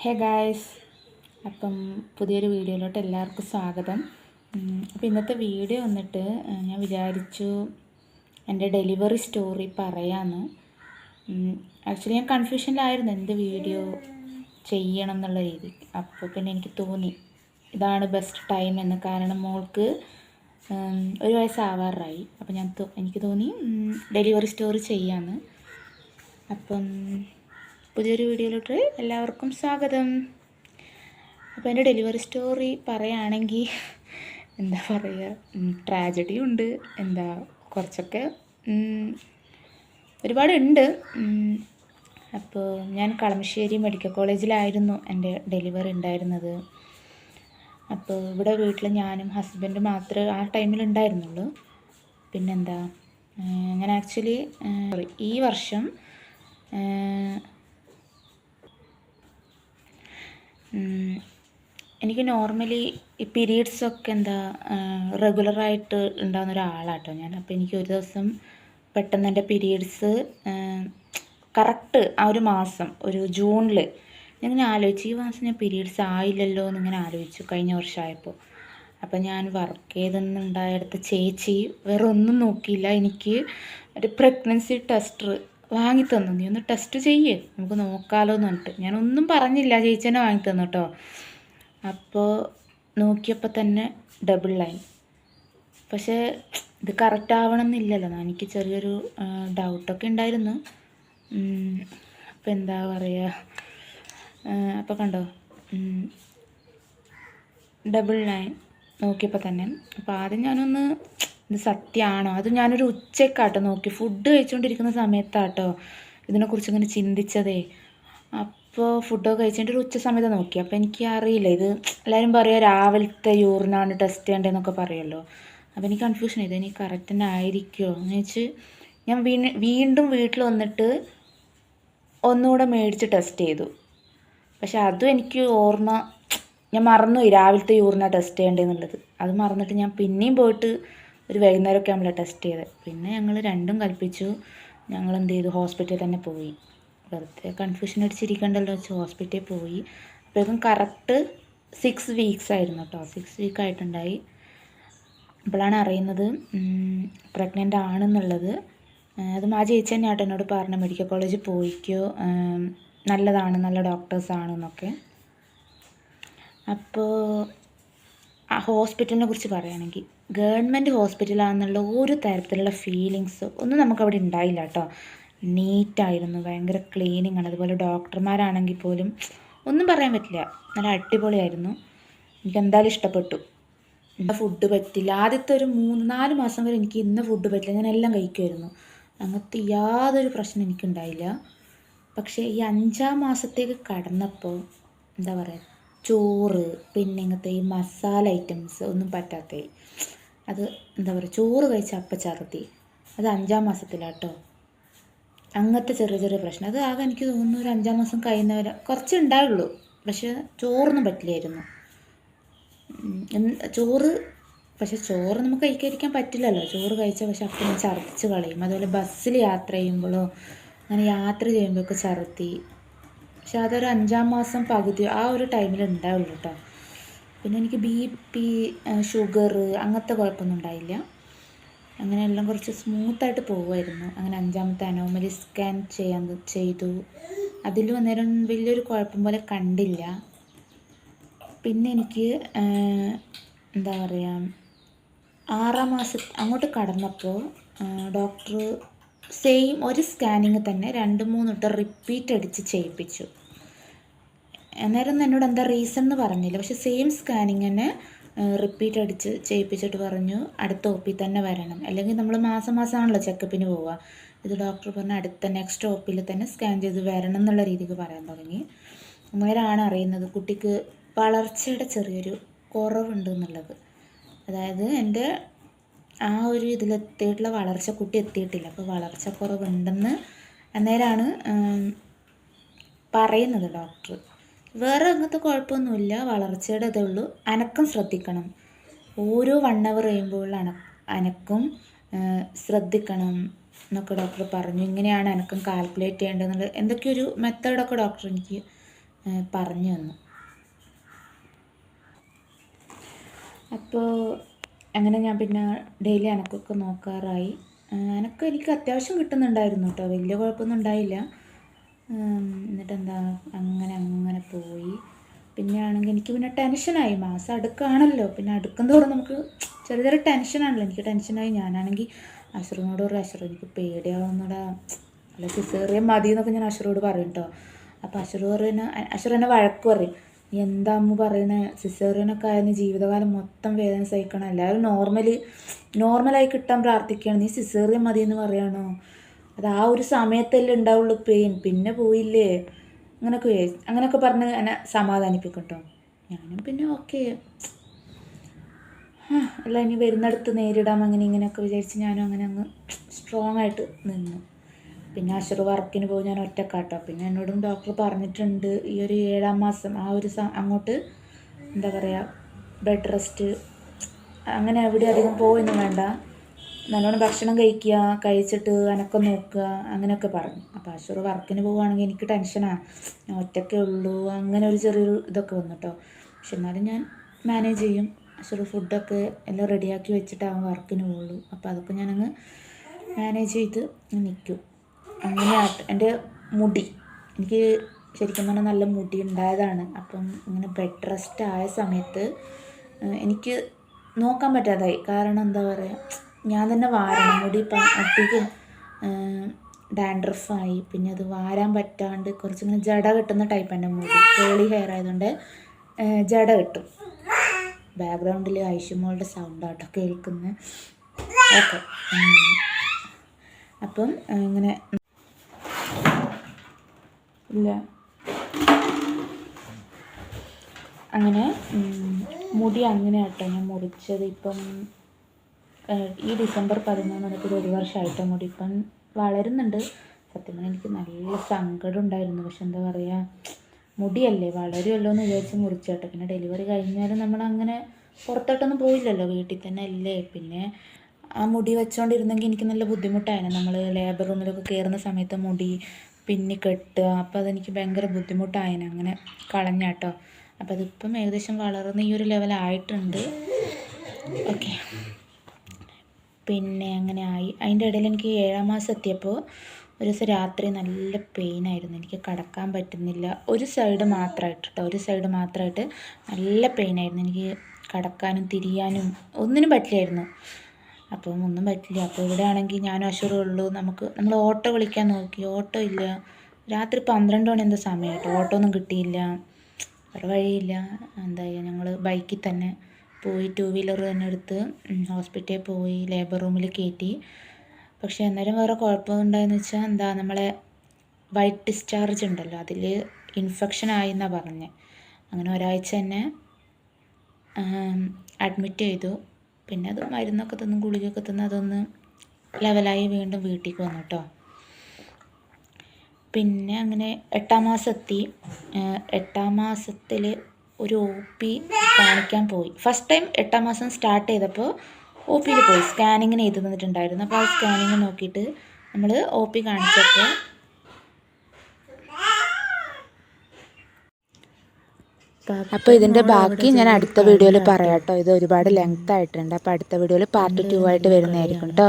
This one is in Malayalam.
ഹേ ഗായ്സ്, അപ്പം പുതിയൊരു വീഡിയോയിലോട്ട് എല്ലാവർക്കും സ്വാഗതം. അപ്പോൾ ഇന്നത്തെ വീഡിയോ വന്നിട്ട് ഞാൻ വിചാരിച്ചു എൻ്റെ ഡെലിവറി സ്റ്റോറി പറയാമെന്ന്. ആക്ച്വലി ഞാൻ കൺഫ്യൂഷനിലായിരുന്നു എന്ത് വീഡിയോ ചെയ്യണം എന്നുള്ള രീതി. അപ്പോൾ പിന്നെ എനിക്ക് തോന്നി ഇതാണ് ബെസ്റ്റ് ടൈം എന്ന്. കാരണം മോൾക്ക് 1 വയസ്സാവാറായി. അപ്പോൾ എനിക്ക് തോന്നി ഡെലിവറി സ്റ്റോറി ചെയ്യാമെന്ന്. അപ്പം പുതിയൊരു വീഡിയോയിലോട്ട് എല്ലാവർക്കും സ്വാഗതം. അപ്പോൾ എൻ്റെ ഡെലിവറി സ്റ്റോറി പറയുകയാണെങ്കിൽ എന്താ പറയുക, ട്രാജഡി ഉണ്ട്, കുറച്ചൊക്കെ ഒരുപാടുണ്ട്. അപ്പോൾ ഞാൻ കളമശ്ശേരി മെഡിക്കൽ കോളേജിലായിരുന്നു എൻ്റെ ഡെലിവറി ഉണ്ടായിരുന്നത്. അപ്പോൾ ഇവിടെ വീട്ടിൽ ഞാനും ഹസ്ബൻഡും മാത്രമേ ആ ടൈമിൽ ഉണ്ടായിരുന്നുള്ളൂ. പിന്നെന്താ, ഞാൻ ആക്ച്വലി ഈ വർഷം എനിക്ക് നോർമലി ഈ പീരീഡ്സൊക്കെ റെഗുലറായിട്ട് ഉണ്ടാകുന്ന ഒരാളാട്ടോ ഞാൻ. അപ്പോൾ എനിക്ക് ഒരു ദിവസം പെട്ടെന്ന് എൻ്റെ പീരീഡ്സ് കറക്റ്റ് ആ ഒരു മാസം, ഒരു ജൂണിൽ ഞാനിങ്ങനെ ആലോചിച്ചു, ഈ മാസം ഞാൻ പീരീഡ്സ് ആയില്ലല്ലോ എന്നിങ്ങനെ ആലോചിച്ചു കഴിഞ്ഞ വർഷമായപ്പോൾ. അപ്പം ഞാൻ വർക്ക് ചെയ്തെന്നുണ്ടായടുത്ത ചേച്ചി വേറെ ഒന്നും നോക്കിയില്ല, എനിക്ക് ഒരു പ്രഗ്നൻസി ടെസ്റ്റർ വാങ്ങി തന്നു. നീ ഒന്ന് ടെസ്റ്റ് ചെയ്യേ, നമുക്ക് നോക്കാമല്ലോ എന്ന് പറഞ്ഞിട്ട്. ഞാനൊന്നും പറഞ്ഞില്ല, ചേച്ചി തന്നെ വാങ്ങി തന്നു കേട്ടോ. അപ്പോൾ നോക്കിയപ്പോൾ തന്നെ ഡബിൾ ലൈൻ. പക്ഷേ ഇത് കറക്റ്റ് ആവണമെന്നില്ലല്ലോ, എനിക്ക് ചെറിയൊരു ഡൗട്ടൊക്കെ ഉണ്ടായിരുന്നു. അപ്പോൾ എന്താ പറയുക, അപ്പോൾ കണ്ടോ ഡബിൾ ലൈൻ നോക്കിയപ്പോൾ തന്നെ. അപ്പോൾ ആദ്യം ഞാനൊന്ന് ഇത് സത്യമാണോ, അത് ഞാനൊരു ഉച്ചക്കാട്ടോ നോക്കി, ഫുഡ് കഴിച്ചുകൊണ്ടിരിക്കുന്ന സമയത്താട്ടോ ഇതിനെക്കുറിച്ച് ഇങ്ങനെ ചിന്തിച്ചതേ. അപ്പോൾ ഫുഡൊക്കെ കഴിച്ചിട്ട് ഒരു ഉച്ച സമയത്ത് നോക്കി. അപ്പോൾ എനിക്ക് അറിയില്ല, ഇത് എല്ലാവരും പറയുക രാവിലത്തെ യൂറിനാണ് ടെസ്റ്റ് ചെയ്യേണ്ടതെന്നൊക്കെ പറയുമല്ലോ. അപ്പോൾ എനിക്ക് കൺഫ്യൂഷൻ ചെയ്തു, എനിക്ക് കറക്റ്റ് തന്നെ ആയിരിക്കുമോ എന്ന് വെച്ച് ഞാൻ വീണ്ടും വീട്ടിൽ വന്നിട്ട് ഒന്നുകൂടെ മേടിച്ച് ടെസ്റ്റ് ചെയ്തു. പക്ഷെ അതും എനിക്ക് ഓർമ്മ, ഞാൻ മറന്നുപോയി രാവിലത്തെ യൂറിനാണ് ടെസ്റ്റ് ചെയ്യേണ്ടതെന്നുള്ളത്. അത് മറന്നിട്ട് ഞാൻ പിന്നെയും പോയിട്ട് ഒരു വൈകുന്നേരമൊക്കെ നമ്മൾ ടെസ്റ്റ് ചെയ്തത്. പിന്നെ ഞങ്ങൾ രണ്ടും കൽപ്പിച്ചു, ഞങ്ങൾ എന്ത് ചെയ്തു, ഹോസ്പിറ്റലിൽ തന്നെ പോയി. വെറുതെ കൺഫ്യൂഷൻ അടിച്ചിരിക്കണ്ടല്ലോ വെച്ച് ഹോസ്പിറ്റലിൽ പോയി. അപ്പോഴേക്കും കറക്റ്റ് 6 വീക്സ് ആയിരുന്നു കേട്ടോ. 6 വീക്ക് ആയിട്ടുണ്ടായി. അപ്പോഴാണ് അറിയുന്നത് പ്രഗ്നൻ്റ് ആണെന്നുള്ളത്. അതും ആ ചേച്ചി തന്നെ ആട്ടോ എന്നോട് പറഞ്ഞു, മെഡിക്കൽ കോളേജിൽ പോയിക്കോ, നല്ലതാണ്, നല്ല ഡോക്ടേഴ്സാണെന്നൊക്കെ. അപ്പോൾ ആ ഹോസ്പിറ്റലിനെ കുറിച്ച് പറയുകയാണെങ്കിൽ, ഗവൺമെൻറ് ഹോസ്പിറ്റലാണെന്നുള്ള ഒരു തരത്തിലുള്ള ഫീലിങ്സ് ഒന്നും നമുക്കവിടെ ഉണ്ടായില്ല കേട്ടോ. നീറ്റായിരുന്നു, ഭയങ്കര ക്ലീനിങ് ആണ്. അതുപോലെ ഡോക്ടർമാരാണെങ്കിൽ പോലും ഒന്നും പറയാൻ പറ്റില്ല, നല്ല അടിപൊളിയായിരുന്നു. എനിക്ക് എന്തായാലും ഇഷ്ടപ്പെട്ടു. ഫുഡ് പറ്റില്ല, ആദ്യത്തെ ഒരു 3-4 മാസം വരെ എനിക്ക് ഇന്ന ഫുഡ് പറ്റില്ല, ഞാൻ എല്ലാം കഴിക്കുമായിരുന്നു. അങ്ങനത്തെ യാതൊരു പ്രശ്നം എനിക്കുണ്ടായില്ല. പക്ഷേ ഈ 5-ാം മാസത്തേക്ക് കടന്നപ്പോൾ എന്താ പറയുക, ചോറ് പിന്നെ ഇങ്ങനത്തെ ഈ മസാല ഐറ്റംസ് ഒന്നും പറ്റാത്തേ. അത് എന്താ പറയുക, ചോറ് കഴിച്ച അപ്പം ഛർദി, അത് 5-ാം മാസത്തിലാട്ടോ. അങ്ങനത്തെ ചെറിയ ചെറിയ പ്രശ്നം, അത് ആകെ എനിക്ക് തോന്നുന്നു ഒരു 5-ാം മാസം കഴിയുന്നവരെ കുറച്ച് ഉണ്ടായുള്ളൂ. പക്ഷെ ചോറൊന്നും പറ്റില്ലായിരുന്നു. ചോറ് നമുക്ക് കഴിക്കാതിരിക്കാൻ പറ്റില്ലല്ലോ. ചോറ് കഴിച്ചാൽ പക്ഷെ അപ്പം ഞാൻ ഛർദ്ദിച്ച് കളയും. അതുപോലെ ബസ്സിൽ യാത്ര ചെയ്യുമ്പോഴോ അങ്ങനെ യാത്ര ചെയ്യുമ്പോഴൊക്കെ ഛർദി. പക്ഷെ അതൊരു 5-ാം മാസം പകുതി ആ ഒരു ടൈമിൽ ഉണ്ടാവുള്ളൂ കേട്ടോ. പിന്നെ എനിക്ക് BP, ഷുഗർ അങ്ങനത്തെ കുഴപ്പമൊന്നും ഉണ്ടായില്ല. അങ്ങനെ എല്ലാം കുറച്ച് സ്മൂത്തായിട്ട് പോകുമായിരുന്നു. അങ്ങനെ 5-ാമത്തെ അനോമലി സ്കാൻ ചെയ്തു. അതിലും അന്നേരം വലിയൊരു കുഴപ്പം പോലെ കണ്ടില്ല. പിന്നെ എനിക്ക് എന്താ പറയുക, 6-ാം മാസം അങ്ങോട്ട് കടന്നപ്പോൾ ഡോക്ടർ സെയിം ഒരു സ്കാനിങ് തന്നെ 2-3 വട്ടം റിപ്പീറ്റ് അടിച്ച് ചെയ്യിപ്പിച്ചു. അന്നേരം എന്നോട് എന്താ റീസൺ എന്ന് പറഞ്ഞില്ല. പക്ഷെ സെയിം സ്കാനിങ് തന്നെ റിപ്പീറ്റ് അടിച്ച് ചെയ്യിപ്പിച്ചിട്ട് പറഞ്ഞു അടുത്ത OP തന്നെ വരണം, അല്ലെങ്കിൽ നമ്മൾ മാസമാണല്ലോ ചെക്കപ്പിന് പോവുക. ഇത് ഡോക്ടർ പറഞ്ഞ അടുത്ത നെക്സ്റ്റ് OP തന്നെ സ്കാൻ ചെയ്ത് വരണം എന്നുള്ള രീതിക്ക് പറയാൻ തുടങ്ങി. അന്നേരമാണ് അറിയുന്നത് കുട്ടിക്ക് വളർച്ചയുടെ ചെറിയൊരു കുറവുണ്ട് എന്നുള്ളത്. അതായത് എൻ്റെ ആ ഒരു ഇതിലെത്തിയിട്ടുള്ള വളർച്ച കുട്ടി എത്തിയിട്ടില്ല. അപ്പോൾ വളർച്ച കുറവുണ്ടെന്ന് അന്നേരമാണ് പറയുന്നത് ഡോക്ടർ. വേറെ അങ്ങനത്തെ കുഴപ്പമൊന്നുമില്ല, വളർച്ചയുടെ ഇതേ ഉള്ളൂ. അനക്കം ശ്രദ്ധിക്കണം, ഓരോ 1 അവർ കഴിയുമ്പോഴുള്ള അനക്കം ശ്രദ്ധിക്കണം എന്നൊക്കെ ഡോക്ടർ പറഞ്ഞു. ഇങ്ങനെയാണ് അനക്കം കാൽക്കുലേറ്റ് ചെയ്യേണ്ടതെന്നുള്ള എന്തൊക്കെയൊരു മെത്തേഡൊക്കെ ഡോക്ടർ എനിക്ക് പറഞ്ഞു തന്നു. അപ്പോൾ അങ്ങനെ ഞാൻ പിന്നെ ഡെയിലി അനക്കൊക്കെ നോക്കാറായി. എനിക്ക് അത്യാവശ്യം കിട്ടുന്നുണ്ടായിരുന്നു കേട്ടോ, വലിയ കുഴപ്പമൊന്നും ഉണ്ടായില്ല. എന്നിട്ടെന്താ അങ്ങനെ പോയി. പിന്നെ ആണെങ്കിൽ എനിക്ക് പിന്നെ ടെൻഷനായി, മാസം അടുക്കാണല്ലോ, പിന്നെ അടുക്കുന്നതോടെ നമുക്ക് ചെറിയ ചെറിയ ടെൻഷനാണല്ലോ. എനിക്ക് ടെൻഷനായി. ഞാനാണെങ്കിൽ അശ്രുവിനോട് പറയും, അശ്രു എനിക്ക് പേടിയാവുന്നടാ, അല്ല സിസേറിയൻ മതി എന്നൊക്കെ ഞാൻ അശ്രുവോട് പറയും കേട്ടോ. അപ്പോൾ അശ്രു എന്നെ വഴക്ക് പറയും, നീ എന്താ അമ്മ പറയണേ, സിസേറിയനൊക്കെ ആയ നീ ജീവിതകാലം മൊത്തം വേദന സഹിക്കണം, എല്ലാവരും നോർമലായി കിട്ടാൻ പ്രാർത്ഥിക്കുകയാണ്, നീ സിസേറിയൻ മതി എന്ന് പറയണോ, അത് ആ ഒരു സമയത്തല്ലേ ഉണ്ടാവുള്ളൂ പെയിൻ, പിന്നെ പോയില്ലേ, അങ്ങനെയൊക്കെ പറഞ്ഞ് എന്നെ സമാധാനിപ്പിക്കും കേട്ടോ. ഞാനും പിന്നെ ഓക്കെ അല്ല ഇനി വരുന്നിടത്ത് നേരിടാം അങ്ങനെ ഇങ്ങനെയൊക്കെ വിചാരിച്ച് ഞാനും അങ്ങനെ അങ്ങ് സ്ട്രോങ് ആയിട്ട് നിന്നു. പിന്നെ അശ്രു വർക്കിന് പോകും, ഞാൻ ഒറ്റക്കാട്ടോ. പിന്നെ എന്നോടും ഡോക്ടർ പറഞ്ഞിട്ടുണ്ട് ഈ ഒരു 7-ാം മാസം ആ ഒരു അങ്ങോട്ട് എന്താ പറയുക, ബെഡ് റെസ്റ്റ്, അങ്ങനെ എവിടെ അധികം പോവൊന്നും വേണ്ട, നല്ലോണം ഭക്ഷണം കഴിക്കുക, കഴിച്ചിട്ട് അനക്കം നോക്കുക, അങ്ങനെയൊക്കെ പറഞ്ഞു. അപ്പോൾ അശ്രു വർക്കിന് പോവുകയാണെങ്കിൽ എനിക്ക് ടെൻഷനാണ്, ഞാൻ ഒറ്റയ്ക്കേ ഉള്ളൂ, അങ്ങനെ ഒരു ചെറിയൊരു ഇതൊക്കെ വന്നു കേട്ടോ. പക്ഷെ എന്നാലും ഞാൻ മാനേജ് ചെയ്യും. അശ്രു ഫുഡൊക്കെ എല്ലാം റെഡിയാക്കി വെച്ചിട്ടാകും വർക്കിന് പോകുള്ളൂ. അപ്പോൾ അതൊക്കെ ഞാനങ്ങ് മാനേജ് ചെയ്ത് നിൽക്കും. അങ്ങനെ എൻ്റെ മുടി, എനിക്ക് ശരിക്കും പറഞ്ഞാൽ നല്ല മുടി ഉണ്ടായതാണ്. അപ്പം ഇങ്ങനെ ബെഡ് റെസ്റ്റ് ആയ സമയത്ത് എനിക്ക് നോക്കാൻ പറ്റാതായി. കാരണം എന്താ പറയുക, ഞാൻ തന്നെ വാരണം, മുടി ഇപ്പം അധികം ഡാൻഡ്രഫായി. പിന്നെ അത് വാരാൻ പറ്റാണ്ട് കുറച്ചിങ്ങനെ ജട കെട്ടുന്ന ടൈപ്പ് എൻ്റെ മുടി, കേളി ഹെയർ ആയതുകൊണ്ട് ജട കെട്ടും. ബാക്ക്ഗ്രൗണ്ടിൽ ഐഷുമോളുടെ സൗണ്ടാട്ടോ കേൾക്കുന്നത്. ഓക്കെ, അപ്പം ഇങ്ങനെ ഇല്ല അങ്ങനെ മുടി അങ്ങനെ ആട്ടോ ഞാൻ മുറിച്ചത്. ഇപ്പം ഈ ഡിസംബർ 13 വന്നിട്ട് 1 വർഷമായിട്ടോ മുടി ഇപ്പം വളരുന്നുണ്ട്. സത്യം പറഞ്ഞാൽ എനിക്ക് നല്ല സങ്കടം ഉണ്ടായിരുന്നു. പക്ഷെ എന്താ പറയുക, മുടിയല്ലേ വളരുമല്ലോ എന്ന് വിചാരിച്ച് മുറിച്ചേട്ടോ. പിന്നെ ഡെലിവറി കഴിഞ്ഞാലും നമ്മളങ്ങനെ പുറത്തോട്ടൊന്നും പോയില്ലല്ലോ, വീട്ടിൽ തന്നെ അല്ലേ. പിന്നെ ആ മുടി വെച്ചുകൊണ്ടിരുന്നെങ്കിൽ എനിക്ക് നല്ല ബുദ്ധിമുട്ടായിരുന്നു. നമ്മൾ ലേബർ റൂമിലൊക്കെ കയറുന്ന സമയത്ത് മുടി പിന്നി കെട്ടുക, അപ്പോൾ അതെനിക്ക് ഭയങ്കര ബുദ്ധിമുട്ടായിരുന്നു. അങ്ങനെ കളഞ്ഞാട്ടോ. അപ്പോൾ അതിപ്പം ഏകദേശം വളർന്ന് ഈ ഒരു ലെവലായിട്ടുണ്ട്. ഓക്കെ, പിന്നെ അങ്ങനെ ആയി. അതിൻ്റെ ഇടയിൽ എനിക്ക് 7-ാം മാസം എത്തിയപ്പോൾ ഒരു ദിവസം രാത്രി നല്ല പെയിനായിരുന്നു, എനിക്ക് കിടക്കാൻ പറ്റുന്നില്ല. ഒരു സൈഡ് മാത്രമായിട്ട് നല്ല പെയിനായിരുന്നു. എനിക്ക് കിടക്കാനും തിരിയാനും ഒന്നിനും പറ്റില്ലായിരുന്നു. അപ്പം ഒന്നും പറ്റില്ല. അപ്പോൾ ഇവിടെ ആണെങ്കിൽ ഞാനും അശ്വറും ഉള്ളൂ. നമ്മൾ ഓട്ടോ വിളിക്കാൻ നോക്കി, ഓട്ടോ ഇല്ല. രാത്രി 12 മണി എന്തോ സമയമായിട്ട് ഓട്ടോ ഒന്നും കിട്ടിയില്ല. വേറെ വഴിയില്ല, എന്താ ചെയ്യുക, ഞങ്ങൾ ബൈക്കിൽ തന്നെ പോയി, 2 വീലർ തന്നെ എടുത്ത് ഹോസ്പിറ്റലിൽ പോയി, ലേബർ റൂമിൽ കയറ്റി. പക്ഷേ അന്നേരം വേറെ കുഴപ്പമുണ്ടായെന്ന് വെച്ചാൽ നമ്മളെ വൈറ്റ് ഡിസ്ചാർജ് ഉണ്ടല്ലോ, അതിൽ ഇൻഫെക്ഷൻ ആയി എന്നാണ് പറഞ്ഞത്. അങ്ങനെ ഒരാഴ്ച തന്നെ അഡ്മിറ്റ് ചെയ്തു. പിന്നെ അത് മരുന്നൊക്കെ തന്നു, ഗുളികയൊക്കെ തന്നു, അതൊന്ന് ലെവലായി വീണ്ടും വീട്ടിലേക്ക് വന്നു കേട്ടോ. പിന്നെ അങ്ങനെ 8-ാം മാസം എത്തി. 8-ാം മാസത്തിൽ ഒരു OP കാണിക്കാൻ പോയി. ഫസ്റ്റ് ടൈം 8-ാം മാസം സ്റ്റാർട്ട് ചെയ്തപ്പോൾ OP പോയി, സ്കാനിങ്ങിന് ചെയ്ത് തന്നിട്ടുണ്ടായിരുന്നു. അപ്പോൾ ആ സ്കാനിങ് നോക്കിയിട്ട് നമ്മൾ OP കാണിച്ചപ്പോൾ അപ്പോൾ ഇതിൻ്റെ ബാക്കി ഞാൻ അടുത്ത വീഡിയോയിൽ പറയാം കേട്ടോ. ഇത് ഒരുപാട് ലെങ്ത് ആയിട്ടുണ്ട്. അപ്പോൾ അടുത്ത വീഡിയോയിൽ പാർട്ട് 2 ആയിട്ട് വരുന്നതായിരിക്കും കേട്ടോ.